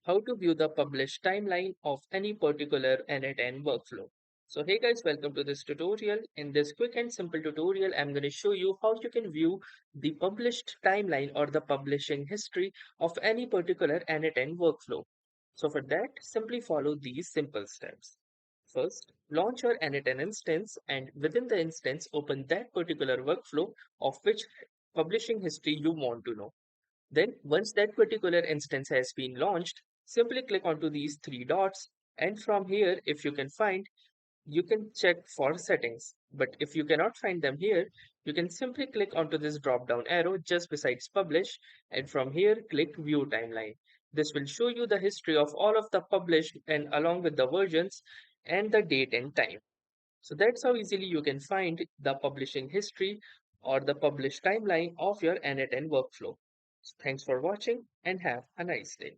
how to view the published timeline of any particular n8n workflow. So hey guys, welcome to this tutorial. In this quick and simple tutorial, I'm going to show you how you can view the published timeline or the publishing history of any particular n8n workflow. So for that, simply follow these simple steps. First, launch your n8n instance and within the instance, open that particular workflow of which publishing history you want to know. Then, once that particular instance has been launched, simply click onto these three dots. And from here, if you can find, you can check for settings. But if you cannot find them here, you can simply click onto this drop down arrow just besides publish. And from here, click view timeline. This will show you the history of all of the published and along with the versions and the date and time. So that's how easily you can find the publishing history or the published timeline of your n8n workflow. So thanks for watching and have a nice day.